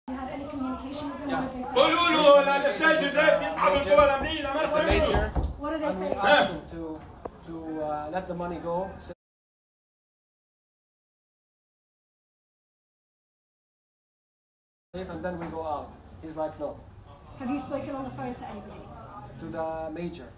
You had any communication with them? Yeah. What did they say? Major. What did they And we say? asked him to let the money go. And then we go out. He's like, no. Have you spoken on the phone to anybody? To the major.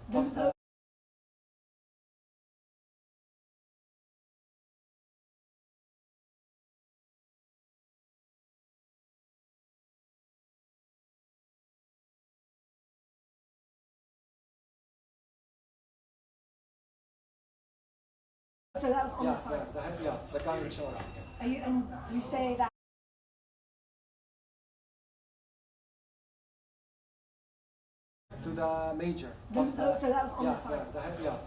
So that was on the phone. The guy in charge. And you say that To the major. so that was on the phone.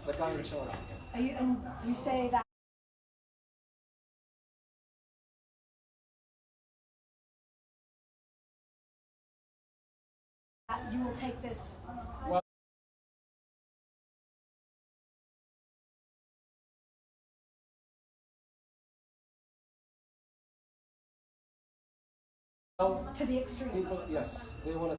The guy in charge. And you say that you will take this. To the extreme. People, yes, they want to.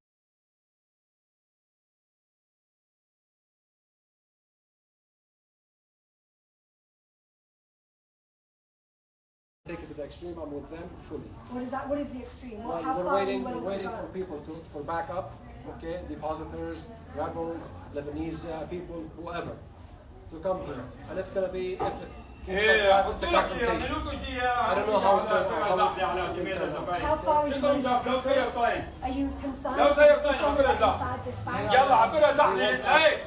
Take it to the extreme. I'm with them fully. What is that? What is the extreme? Well, How we're far waiting. are you We're willing to waiting go? for people for backup. Okay, depositors, rebels, Lebanese people, whoever, to come here, and it's gonna be if it's. What's the confrontation? I don't know how it will turn out. How far are you willing to go? Are you concerned? لو سيرتين From عبر الزق. inside this bank? يلا عبرها زحلين اي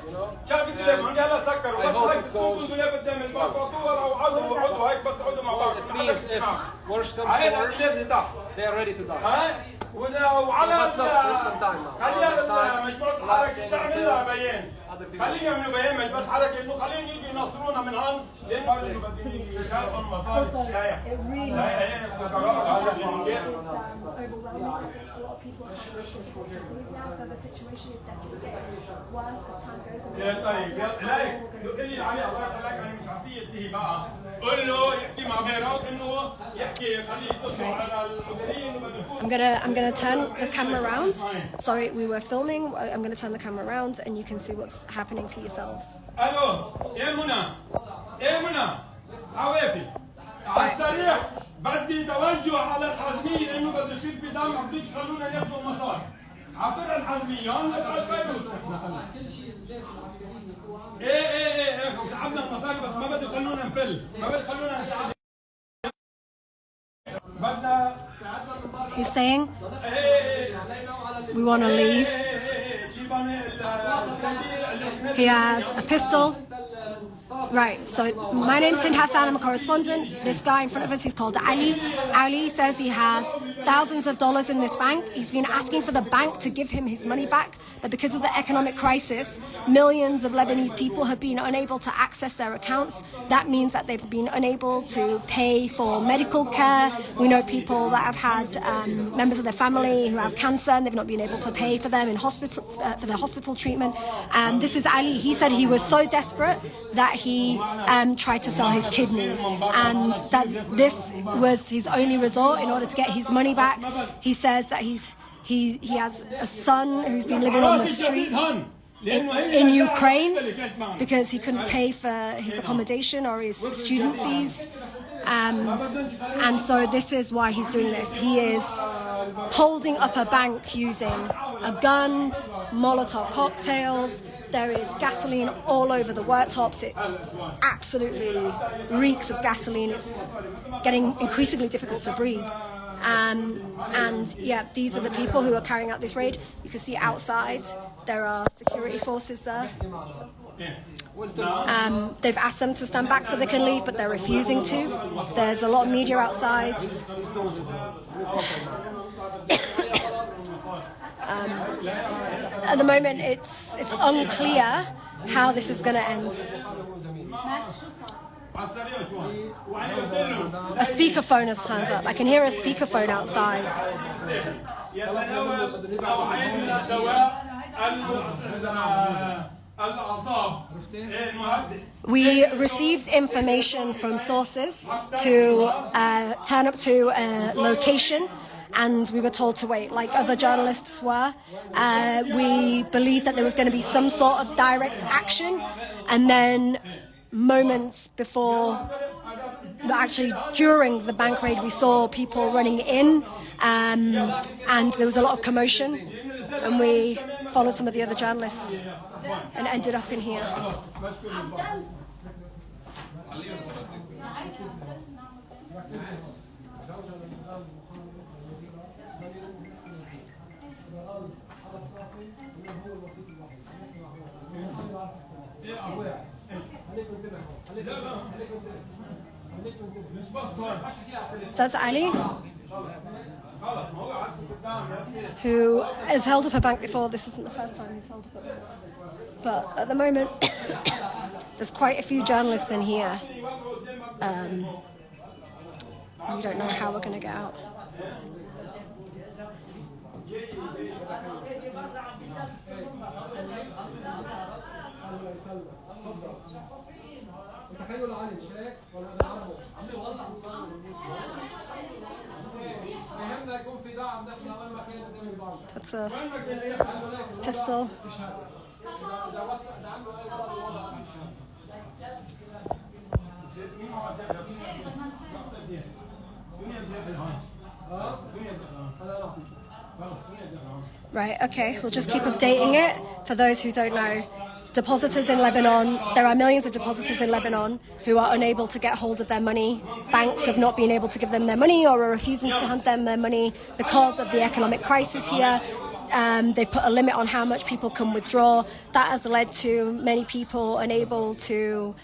شاف التليفون يلا سكروا I بس hope هيك it goes. تكونوا يا قدام الفاتوره وقعدوا هيك بس قعدوا مع بعض It means if worse comes to هاي worse, اللي تحت they are ready to die. هاي وعلى But look, there's some time now. خليها There's time. مجموعه الحركه تعمل لها بيان Other people. خليهم يعملوا بيان مجموعه الحركه انه خليهم يجوا ينصرونا من هون لانه بدهم يشاركوا مصاري السياح It really هاي القرار هذا اللي is بنجيب overwhelming. A lot of people have wishes to leave now, so the situation is definitely getting worse as time goes on. يا طيب يلا هيك قول لي علي الله يخليك انا مش عارفيه انتهي بقى قول له يحكي مع بيروت انه يحكي خليه يتصل على المديرين I'm gonna turn the camera around. Sorry, we were filming. I'm gonna turn the camera around, and you can see what's happening for yourselves. الو يا منى يا منى عوافي على السريع بدي توجه على الحزميه لانه بده يصير في دم ما بدوش يخلونا ناخذ المصاري عبر الحزميه هون نقعد بيروت ايه وسحبنا المصاري بس ما بده يخلونا نفل ما بده يخلونا نساعد بدنا He's saying we want to leave. He has a pistol. Right, so my name's Sindh Hassan, I'm a correspondent. This guy in front of us, he's called Ali. Ali says he has thousands of dollars in this bank. He's been asking for the bank to give him his money back, but because of the economic crisis, millions of Lebanese people have been unable to access their accounts. That means that they've been unable to pay for medical care. We know people that have had members of their family who have cancer and they've not been able to pay for them in hospital for their hospital treatment. This is Ali. He said he was so desperate that he tried to sell his kidney, and that this was his only resort in order to get his money back. He says that he has a son who's been living on the street in Ukraine because he couldn't pay for his accommodation or his student fees. And so this is why he's doing this. He is holding up a bank using a gun, Molotov cocktails. There is gasoline all over the worktops. It absolutely reeks of gasoline. It's getting increasingly difficult to breathe. And yeah, these are the people who are carrying out this raid. You can see outside there are security forces there. They've asked them to stand back so they can leave, but they're refusing to. There's a lot of media outside. At the moment, it's unclear how this is going to end. A speakerphone has turned up. I can hear a speakerphone outside. We received information from sources to turn up to a location and we were told to wait, like other journalists were. We believed that there was going to be some sort of direct action, and then moments before, actually during the bank raid, we saw people running in, and there was a lot of commotion, and we followed some of the other journalists and ended up in here. So that's Ali, who has held up a bank before. This isn't the first time he's held up a bank. But at the moment, there's quite a few journalists in here. We don't know how we're going to get out. That's a pistol. Right, okay, we'll just keep updating it. For those who don't know, depositors in Lebanon, there are millions of depositors in Lebanon who are unable to get hold of their money. Banks have not been able to give them their money or are refusing to hand them their money because of the economic crisis here. They've put a limit on how much people can withdraw. That has led to many people unable to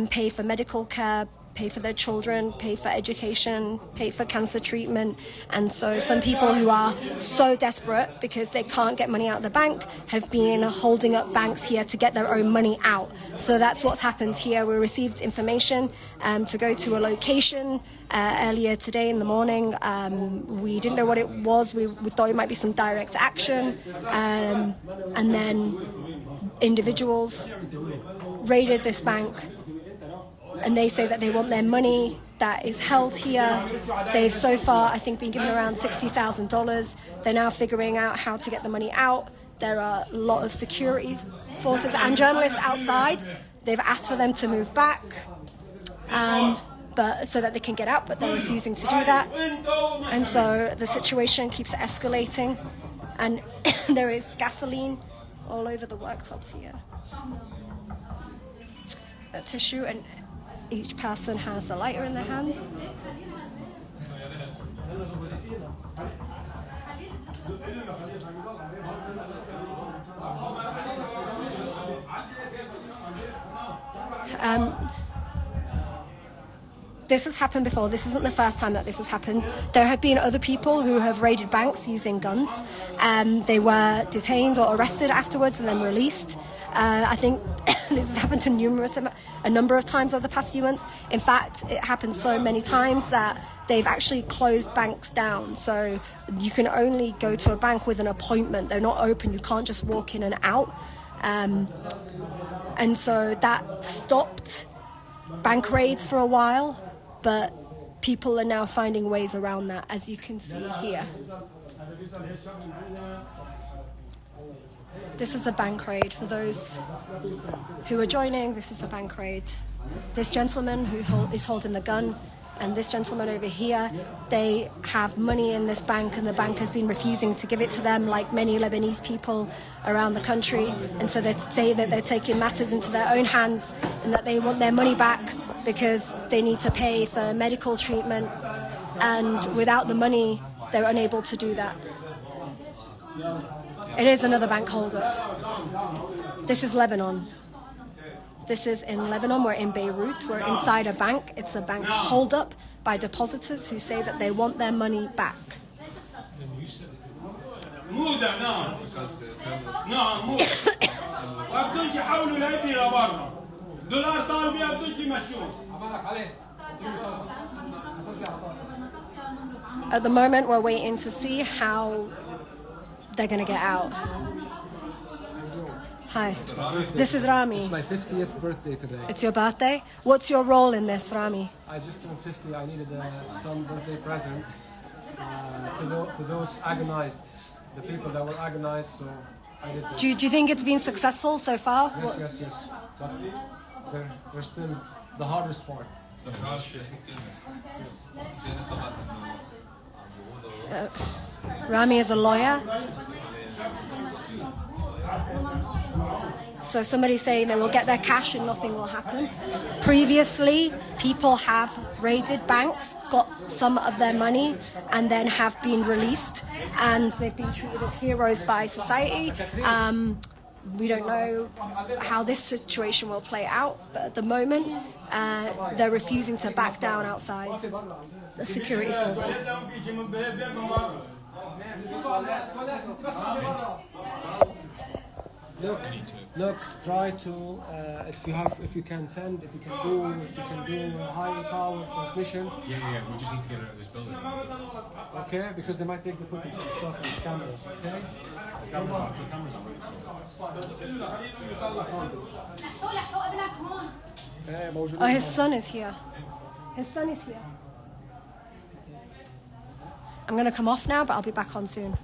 pay for medical care, pay for their children, pay for education, pay for cancer treatment. And so some people who are so desperate because they can't get money out of the bank have been holding up banks here to get their own money out. So that's what's happened here. We received information to go to a location earlier today in the morning. We didn't know what it was. We thought it might be some direct action. And then individuals raided this bank, and they say that they want their money that is held here. They've so far, I think, been given around $60,000. They're now figuring out how to get the money out. There are a lot of security forces and journalists outside. They've asked for them to move back, but so that they can get out, but they're refusing to do that. And so the situation keeps escalating, and there is gasoline all over the worktops here. A tissue, and each person has a lighter in their hand. This has happened before. This isn't the first time that this has happened. There have been other people who have raided banks using guns. They were detained or arrested afterwards and then released. I think this has happened to a number of times over the past few months. In fact, it happened so many times that they've actually closed banks down. So you can only go to a bank with an appointment. They're not open. You can't just walk in and out. And so that stopped bank raids for a while, but people are now finding ways around that, as you can see here. This is a bank raid. For those who are joining, this is a bank raid. This gentleman who is holding the gun and this gentleman over here, they have money in this bank and the bank has been refusing to give it to them, like many Lebanese people around the country. And so they say that they're taking matters into their own hands and that they want their money back because they need to pay for medical treatment, and without the money they're unable to do that. It is another bank holdup. This is Lebanon. This is in Lebanon. We're in Beirut. We're inside a bank. It's a bank holdup by depositors who say that they want their money back. At the moment, we're waiting to see how they're going to get out. Hi, this is Rami. It's my 50th birthday today. It's your birthday? What's your role in this, Rami? I just turned 50. I needed some birthday present. to those agonized, the people that were agonized. So I did this. Do you think it's been successful so far? Yes. But there's still the hardest part. Rami is a lawyer. So somebody's saying they will get their cash and nothing will happen. Previously, people have raided banks, got some of their money, and then have been released, and they've been treated as heroes by society. We don't know how this situation will play out, but at the moment, they're refusing to back down outside the security forces. Look, try to if you can do high power transmission. Yeah. We just need to get it out of this building. Okay, because they might take the footage and stuff and the cameras. Okay. The cameras on. Oh, his son is here. I'm going to come off now, but I'll be back on soon.